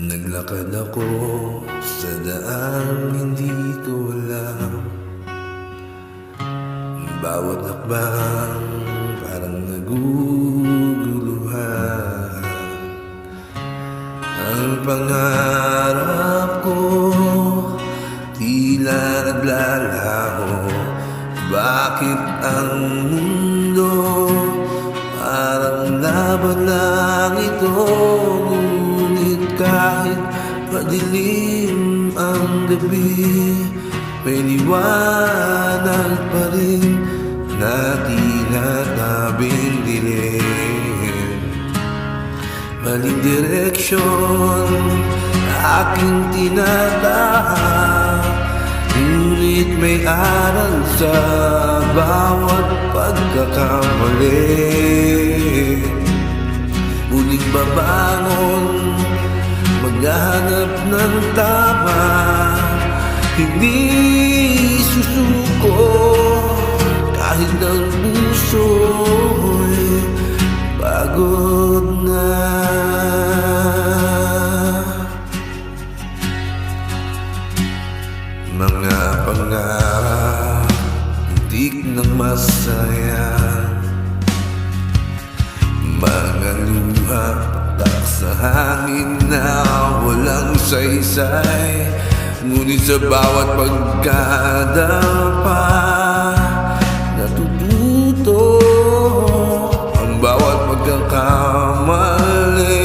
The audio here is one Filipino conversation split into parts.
Naglakad ako sa daan, hindi ko alam. Bawat hakbang parang naguguluhan. Ang pangarap ko tila naglalaho. Bakit ang mundo parang laban lang ito? Ngunit kahit madilim ang gabi, may liwanag pa rin na tinatabing dilim. Maling direksyon aking tinatahak, ngunit may aral sa bawat pagkakamali. Muling babangon, maghahanap ng tama, hindi susuko kahit ang puso'y pagod na. Mga pangarap, muntik ng masaya, mga luha patak sa hangin na walang saysay. Ngunit sa bawat pagkadapa, natututo ang bawat pagkakamali,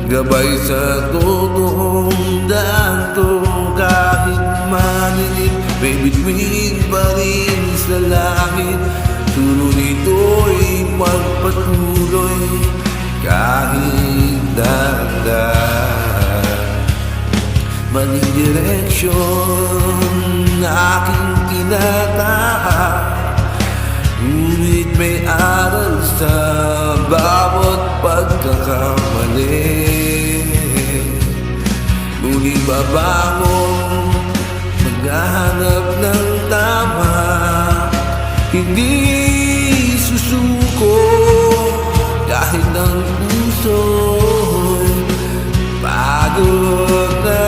gabay sa totoong dahto. Kahit manilit, may bituin pa rin sa langit. Turo nito'y magpatuloy kahit dahan-dahan. Maling direksyon aking tinatahak, ngunit may aral sa bawat pagkakamali. Muling babangon, maghahanap ng tama, hindi susuko kahit ang puso'y pagod na.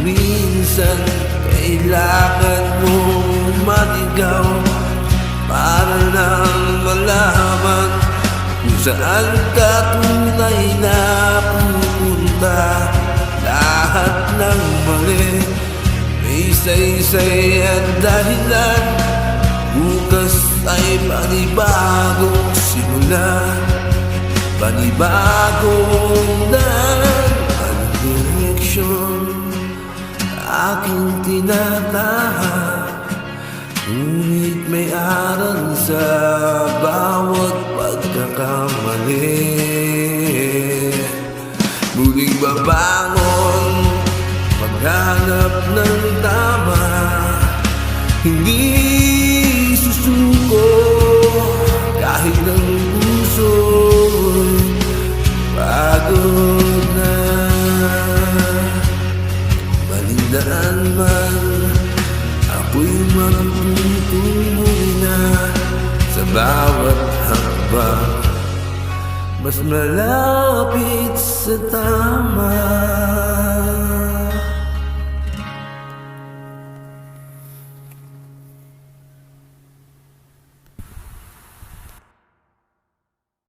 Minsan kailangan mong maligaw para lang malaman kung saan ka tunay na pupunta. Lahat ng mali may saysay at dahilan. Bukas ay panibagong simula, panibagong daan. Anong direksyon aking tinatahak, ngunit may aral sa bawat pagkakamali. Muling babangon, maghanap ng tama, hindi susuko kahit ang puso'y pagod na. Balindaan man, ako'y magtutuloy na sa bawat hakbang, mas malapit sa tama.